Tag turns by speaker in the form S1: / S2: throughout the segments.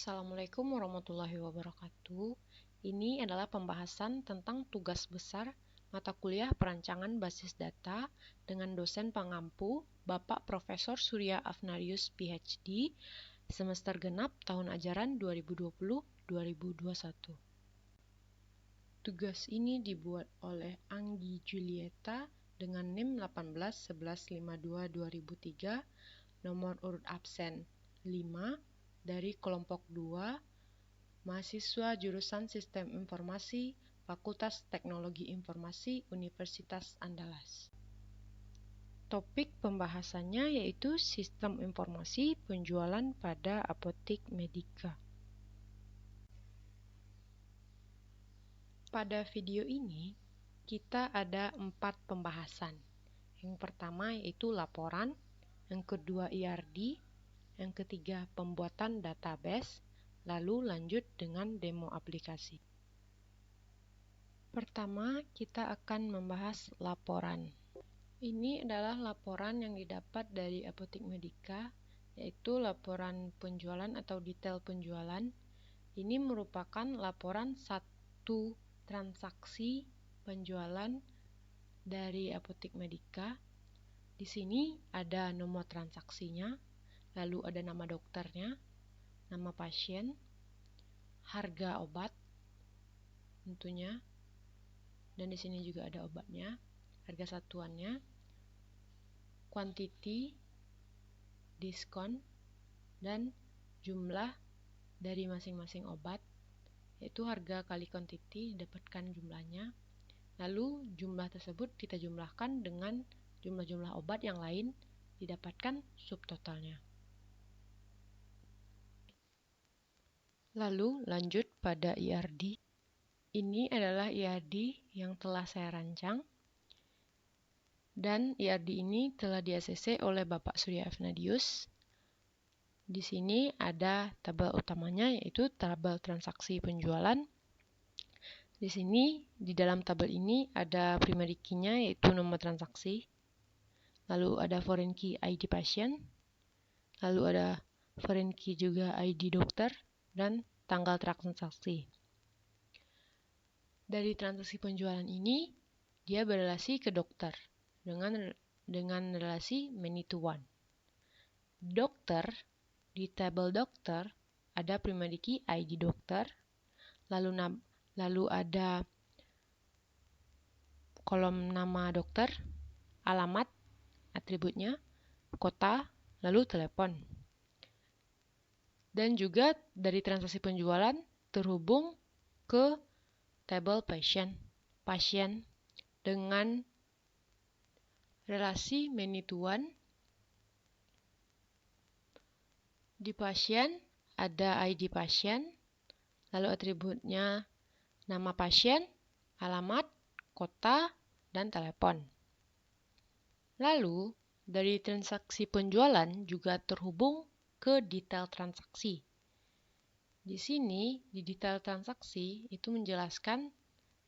S1: Assalamualaikum warahmatullahi wabarakatuh. Ini adalah pembahasan tentang tugas besar mata kuliah perancangan basis data dengan dosen pengampu Bapak Profesor Surya Afnarius PhD semester genap tahun ajaran 2020-2021. Tugas ini dibuat oleh Anggi Julieta dengan NIM 181152-2003, nomor urut absen 5, dari kelompok 2, mahasiswa jurusan Sistem Informasi, Fakultas Teknologi Informasi, Universitas Andalas. Topik pembahasannya yaitu Sistem Informasi Penjualan pada Apotik Medika. Pada video ini, kita ada 4 pembahasan. Yang pertama yaitu laporan, yang kedua IRD, yang ketiga pembuatan database, lalu lanjut dengan demo aplikasi. Pertama, kita akan membahas laporan. Ini adalah laporan yang didapat dari Apotik Medika, yaitu laporan penjualan atau detail penjualan. Ini merupakan laporan satu transaksi penjualan dari Apotik Medika. Di sini ada nomor transaksinya, lalu ada nama dokternya, nama pasien, harga obat tentunya, dan di sini juga ada obatnya, harga satuannya, quantity, diskon, dan jumlah dari masing-masing obat, yaitu harga kali quantity didapatkan jumlahnya, lalu jumlah tersebut kita jumlahkan dengan jumlah-jumlah obat yang lain didapatkan subtotalnya. Lalu lanjut pada IRD. Ini adalah IRD yang telah saya rancang, dan IRD ini telah di-ACC oleh Bapak Surya Afnarius. Di sini ada tabel utamanya yaitu tabel transaksi penjualan. Di sini di dalam tabel ini ada primary key-nya yaitu nomor transaksi, lalu ada foreign key ID pasien, lalu ada foreign key juga ID dokter, dan tanggal transaksi. Dari transaksi penjualan ini, dia berelasi ke dokter dengan relasi many to one. Dokter, di tabel dokter ada primary key ID dokter, lalu ada kolom nama dokter, alamat, atributnya, kota, lalu telepon. Dan juga dari transaksi penjualan terhubung ke tabel pasien dengan relasi many to one. Di pasien ada ID pasien, lalu atributnya nama pasien, alamat, kota, dan telepon. Lalu dari transaksi penjualan juga terhubung ke detail transaksi. Di sini, di detail transaksi itu menjelaskan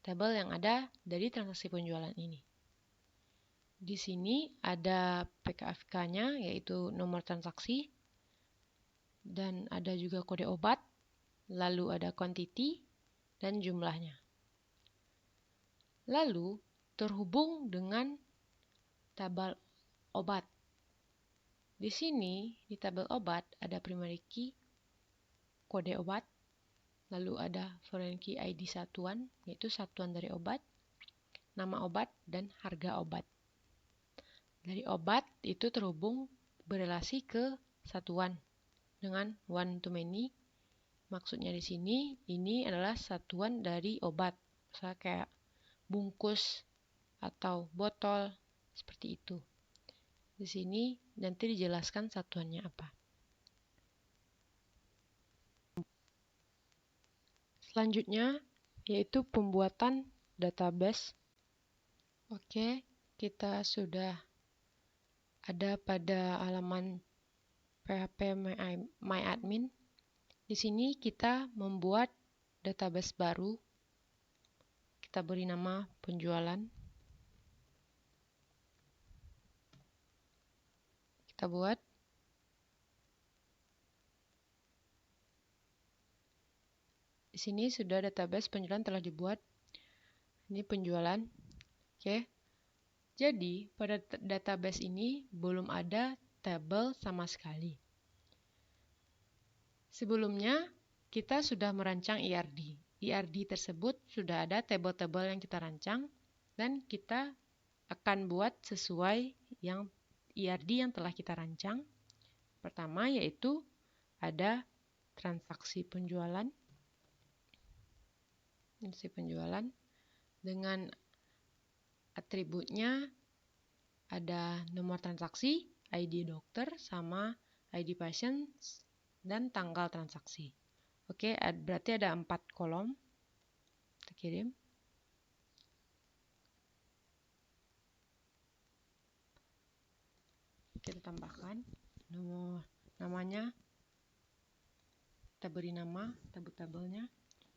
S1: tabel yang ada dari transaksi penjualan ini. Di sini ada PKFK-nya yaitu nomor transaksi, dan ada juga kode obat, lalu ada quantity dan jumlahnya. Lalu terhubung dengan tabel obat. Di sini di tabel obat ada primary key, kode obat, lalu ada foreign key ID satuan, yaitu satuan dari obat, nama obat, dan harga obat. Dari obat itu terhubung berelasi ke satuan dengan one to many. Maksudnya di sini ini adalah satuan dari obat, misalnya kayak bungkus atau botol seperti itu. Di sini nanti dijelaskan satuannya apa. Selanjutnya yaitu pembuatan database. Oke, kita sudah ada pada halaman PHP MyAdmin. Di sini kita membuat database baru. Kita beri nama penjualan. Kita buat. Di sini sudah database penjualan telah dibuat. Ini penjualan. Oke. Jadi, pada database ini belum ada tabel sama sekali. Sebelumnya, kita sudah merancang IRD. IRD tersebut sudah ada tabel-tabel yang kita rancang, dan kita akan buat sesuai yang IRD yang telah kita rancang. Pertama yaitu ada transaksi penjualan. Dengan atributnya ada nomor transaksi, ID dokter, sama ID pasien, dan tanggal transaksi. Oke, berarti ada 4 kolom. Kita kirim. Kita tambahkan namanya. Kita beri nama tabelnya,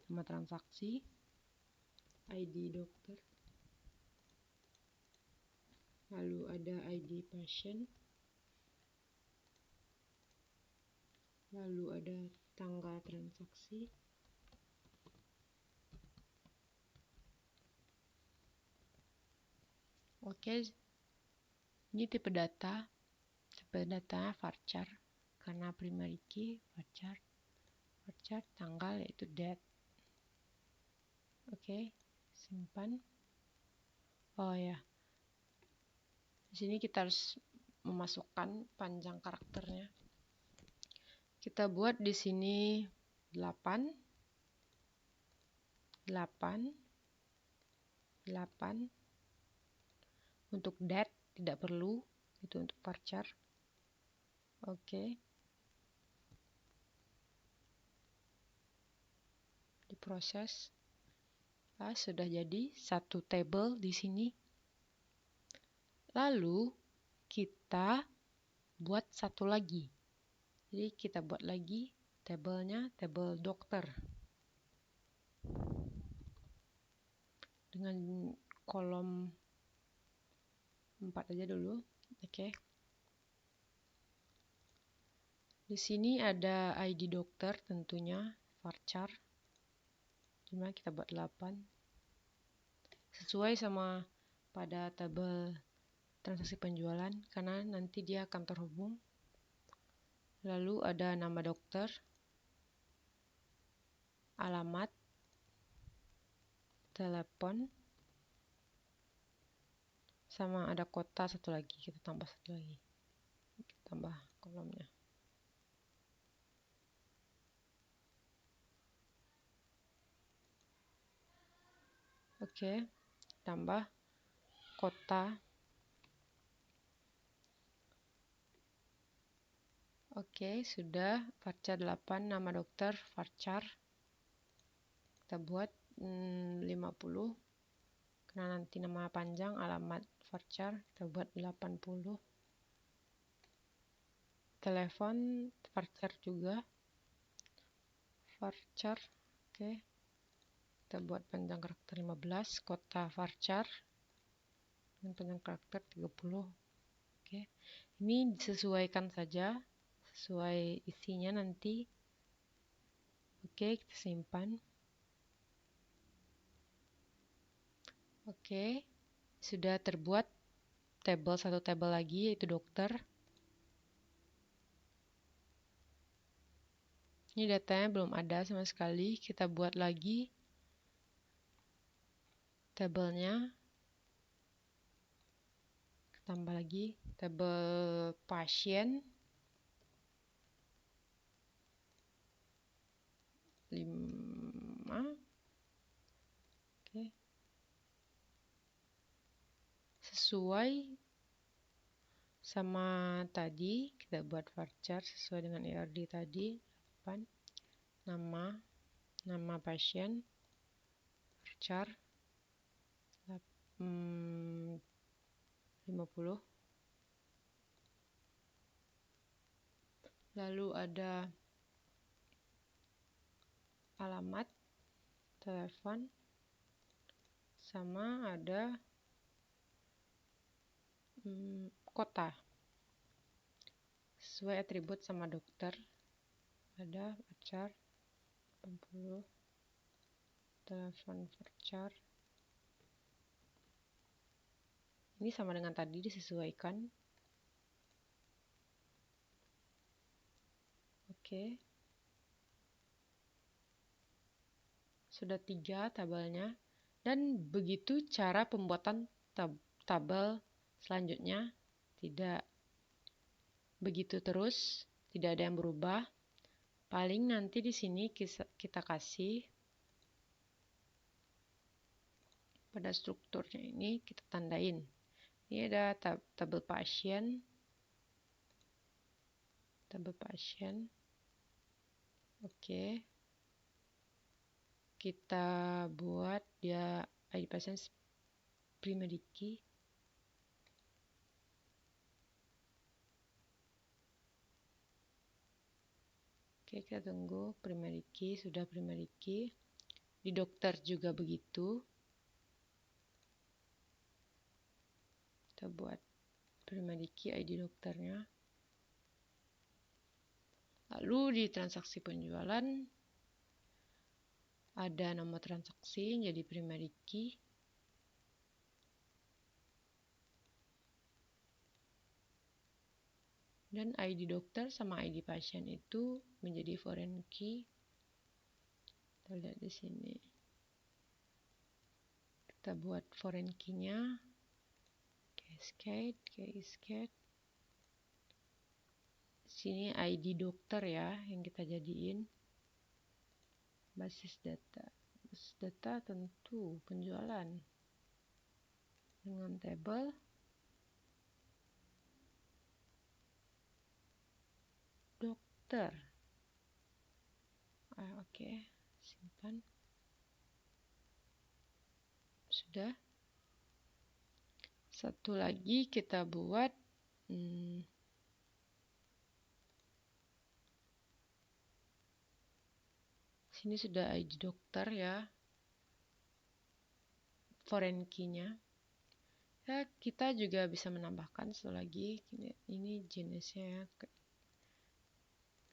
S1: nama transaksi, ID dokter, lalu ada ID pasien, lalu ada tanggal transaksi, oke. Ini tipe data varchar, karena primary key varchar tanggal yaitu date. Oke, simpan. Oh ya, di sini kita harus memasukkan panjang karakternya. Kita buat di sini 8. Untuk date tidak perlu, itu untuk varchar. Oke. Diproses. Sudah jadi satu tabel di sini. Lalu kita buat satu lagi. Jadi kita buat lagi tabelnya, tabel dokter. Dengan kolom 4 aja dulu. Oke. Di sini ada ID dokter tentunya, varchar. Cuma kita buat 8. Sesuai sama pada tabel transaksi penjualan, karena nanti dia akan terhubung. Lalu ada nama dokter, alamat, telepon, sama ada kota satu lagi. Kita tambah satu lagi. Kita tambah kolomnya. Oke, tambah kota. Oke, sudah. Varchar 8, nama dokter, varchar. Kita buat 50. Karena nanti nama panjang, alamat, varchar. Kita buat 80. Telepon, varchar juga. Varchar, oke. Kita buat panjang karakter 15. Kota, varchar. Dan panjang karakter 30. Oke. Ini disesuaikan saja sesuai isinya nanti. Oke, kita simpan. Oke, sudah terbuat satu tabel lagi yaitu dokter. Ini datanya belum ada sama sekali. Kita buat lagi tabelnya. Tambah lagi tabel pasien. 5. Oke. Sesuai sama tadi, kita buat varchar sesuai dengan IRD tadi. 8. Nama pasien, varchar 50. Lalu ada alamat, telepon, sama ada kota. Sesuai atribut sama dokter. Ada varchar 80. telepon voucher. Ini sama dengan tadi, disesuaikan. Oke. Sudah 3 tabelnya. Dan begitu cara pembuatan tabel selanjutnya. Tidak begitu terus, tidak ada yang berubah. Paling nanti di sini kita kasih pada strukturnya ini, kita tandain. Ini ada tabel pasien. Oke. Kita buat dia ID pasien primary key. Oke, kita tunggu primary key, sudah primary key. Di dokter juga begitu. Kita buat primary key ID dokternya. Lalu di transaksi penjualan ada nomor transaksi jadi primary key. Dan ID dokter sama ID pasien itu menjadi foreign key. Kita lihat di sini. Kita buat foreign key-nya. Cascade. Sini ID dokter ya yang kita jadiin. Basis data tentu penjualan. Dengan tabel dokter. Oke, simpan. Sudah. Satu lagi kita buat sini sudah ID dokter ya, foreign key-nya. Ya, kita juga bisa menambahkan satu lagi. Ini jenisnya ya,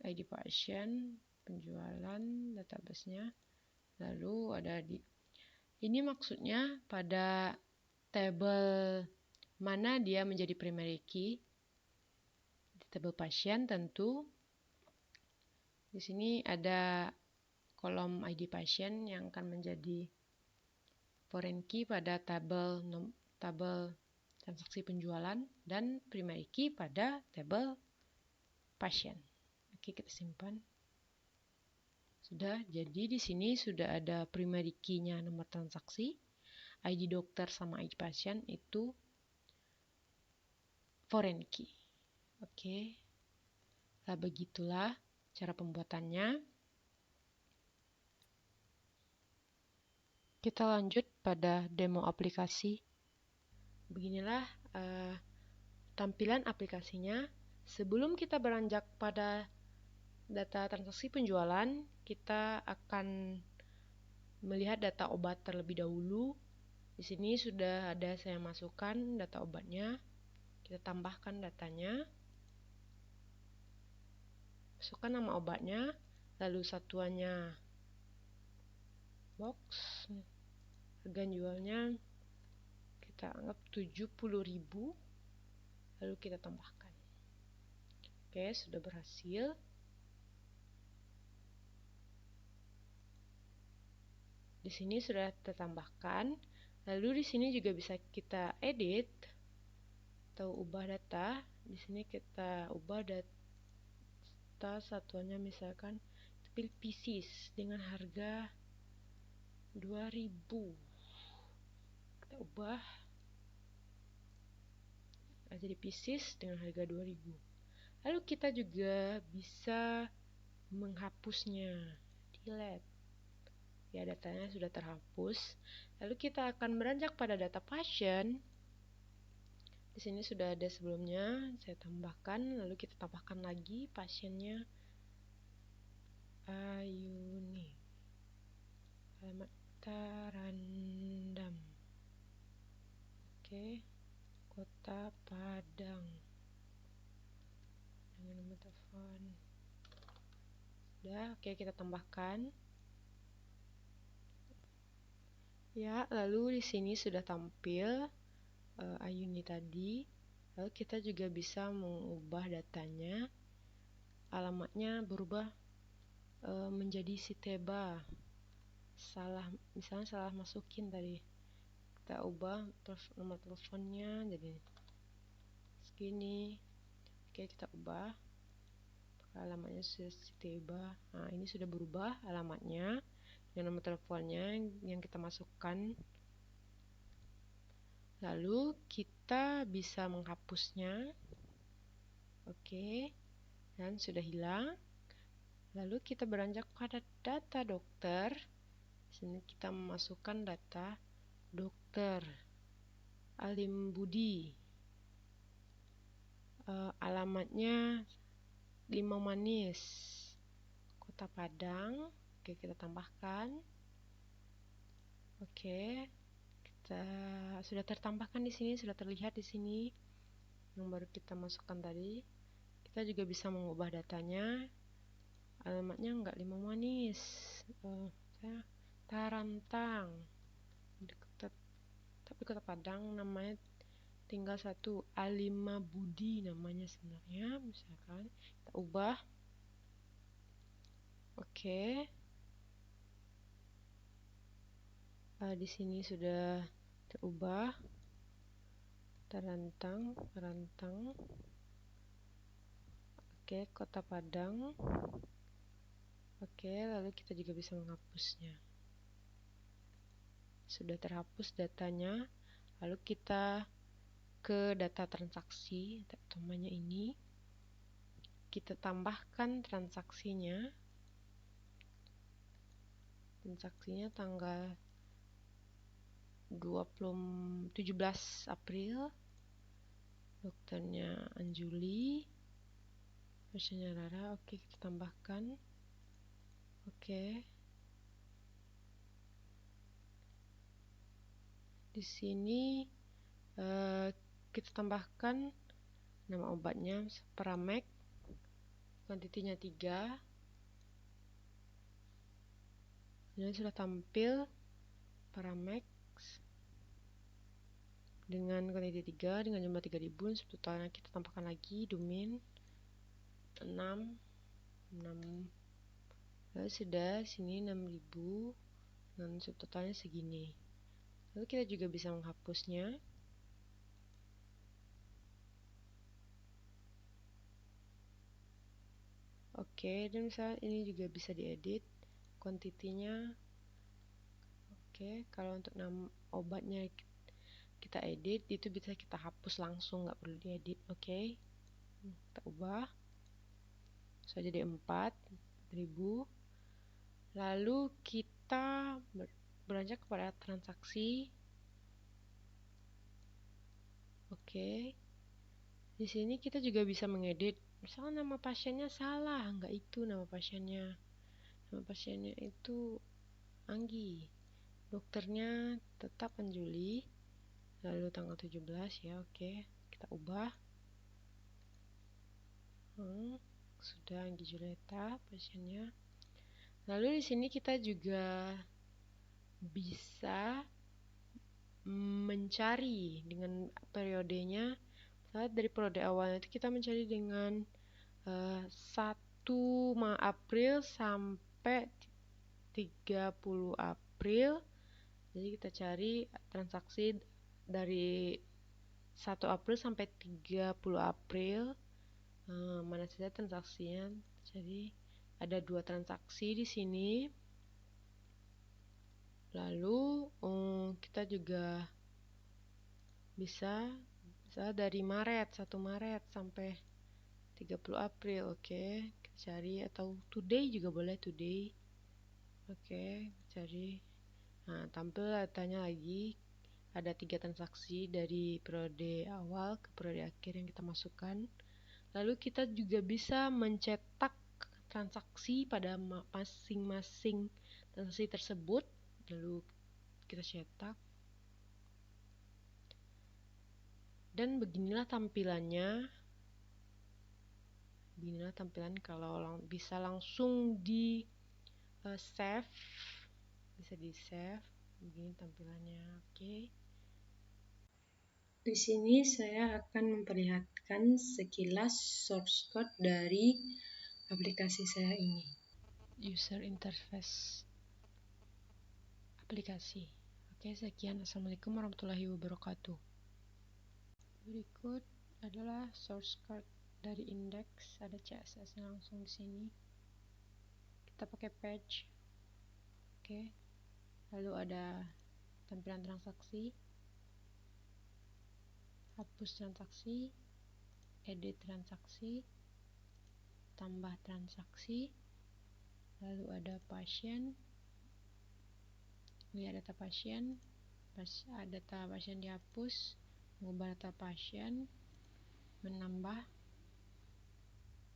S1: ID pasien, penjualan, database-nya. Lalu ada ini maksudnya pada tabel mana dia menjadi primary key. Di tabel pasien tentu. Di sini ada kolom ID pasien yang akan menjadi foreign key pada tabel transaksi penjualan dan primary key pada tabel pasien. Oke, kita simpan. Sudah, jadi di sini sudah ada primary key-nya nomor transaksi, ID dokter sama ID pasien itu foreign key. Oke. Nah, begitulah cara pembuatannya. Kita lanjut pada demo aplikasi. Beginilah tampilan aplikasinya. Sebelum kita beranjak pada data transaksi penjualan, kita akan melihat data obat terlebih dahulu. Di sini sudah ada saya masukkan data obatnya. Kita tambahkan datanya. Masukkan nama obatnya, lalu satuannya box. Harga jualnya kita anggap 70.000. Lalu kita tambahkan. Oke, sudah berhasil. Di sini sudah tertambahkan. Lalu di sini juga bisa kita edit atau ubah data. Di sini kita ubah data satuannya, misalkan pilih pieces dengan harga 2.000. Kita ubah jadi pieces dengan harga 2.000. Lalu kita juga bisa menghapusnya, delete. Ya, datanya sudah terhapus. Lalu kita akan beranjak pada data pasien. Di sini sudah ada sebelumnya, saya tambahkan. Lalu kita tambahkan lagi pasiennya. Ayuni. Alamat Tarandam. Oke. Kota Padang. Dengan nomor telepon. Sudah, oke, kita tambahkan. Ya, lalu di sini sudah tampil Ayuni tadi. Lalu kita juga bisa mengubah datanya. Alamatnya berubah menjadi Siteba. Misalnya salah masukin tadi. Kita ubah nomor teleponnya jadi segini. Oke, kita ubah. Alamatnya sudah Siteba. Nah, ini sudah berubah alamatnya dan nomor teleponnya yang kita masukkan. Lalu kita bisa menghapusnya. Oke, dan sudah hilang. Lalu kita beranjak pada data dokter. Di sini kita memasukkan data dokter Alim Budi. Alamatnya Limau Manis, Kota Padang. Oke, kita tambahkan. Oke, kita sudah tertambahkan di sini, sudah terlihat di sini yang baru kita masukkan tadi. Kita juga bisa mengubah datanya. Alamatnya enggak Limau Manis, Tarantang. Tapi Kota Padang namanya tinggal satu, Alima Budi namanya sebenarnya. Misalkan kita ubah. Oke. Di sini sudah terubah. Tarantang. Oke, Kota Padang. Oke, lalu kita juga bisa menghapusnya. Sudah terhapus datanya. Lalu kita ke data transaksi, namanya ini. Kita tambahkan transaksinya. Transaksinya tanggal 17 April. Dokternya Anjuli. Pasiennya Rara. Oke, kita tambahkan. Oke. Di sini kita tambahkan nama obatnya Paramek, kuantitinya 3. Ini sudah tampil Paramek dengan kuantiti 3 dengan jumlah 3000. Subtotalnya kita tambahkan lagi Dumin 6. Lalu sudah sini 6000 dan subtotalnya segini. Lalu kita juga bisa menghapusnya. Oke, dan misalnya ini juga bisa diedit kuantitinya. Oke, kalau untuk nama obatnya kita edit, itu bisa kita hapus langsung, nggak perlu diedit. Oke, kita ubah sudah jadi 4.000. Lalu kita beranjak kepada transaksi. Oke, di sini kita juga bisa mengedit. Misalnya nama pasiennya salah, nggak itu nama pasiennya. Nama pasiennya itu Anggi. Dokternya tetap Anjuli. Lalu tanggal 17 ya, oke. Kita ubah. Sudah Anggi Julieta pasiennya. Lalu di sini kita juga bisa mencari dengan periodenya. Saat dari periode awalnya itu kita mencari dengan 1 April sampai 30 April. Jadi kita cari transaksi dari 1 April sampai 30 April. Mana saja transaksinya. Jadi ada 2 transaksi di sini. Lalu kita juga bisa dari Maret, 1 Maret sampai 30 April. Oke, kita cari, atau today juga boleh, today. Oke, cari. Nah, tampil datanya lagi. Ada 3 transaksi dari periode awal ke periode akhir yang kita masukkan. Lalu kita juga bisa mencetak transaksi pada masing-masing transaksi tersebut. Lalu kita cetak. Dan beginilah tampilannya. Beginilah tampilan kalau bisa langsung di save. Bisa di save. begini tampilannya. Oke.
S2: Di sini saya akan memperlihatkan sekilas source code dari aplikasi saya ini.
S1: User interface aplikasi. Oke, sekian. Assalamualaikum warahmatullahi wabarakatuh. Berikut adalah source code dari index, ada CSS-nya langsung di sini. Kita pakai page. Oke. Lalu ada tampilan transaksi, hapus transaksi, edit transaksi, tambah transaksi, lalu ada pasien. Lihat data pasien, data pasien dihapus, mengubah data pasien, menambah,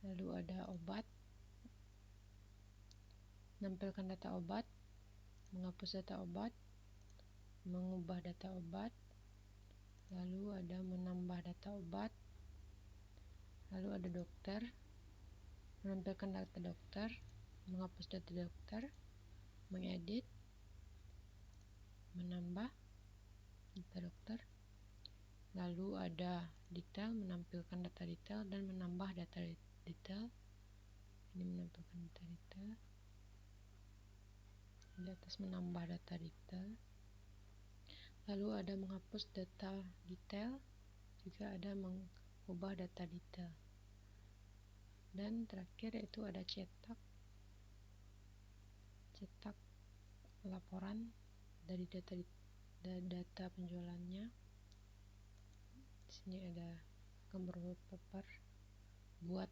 S1: lalu ada obat, menampilkan data obat, menghapus data obat, mengubah data obat, lalu ada menambah data obat, lalu ada dokter, menampilkan data dokter, menghapus data dokter, mengedit, menambah data dokter, lalu ada detail, menampilkan data detail dan menambah data detail. Ini menampilkan data detail, di atas menambah data detail, lalu ada menghapus data detail, juga ada mengubah data detail, dan terakhir yaitu ada cetak laporan dari data penjualannya. Di sini ada gambar wallpaper buat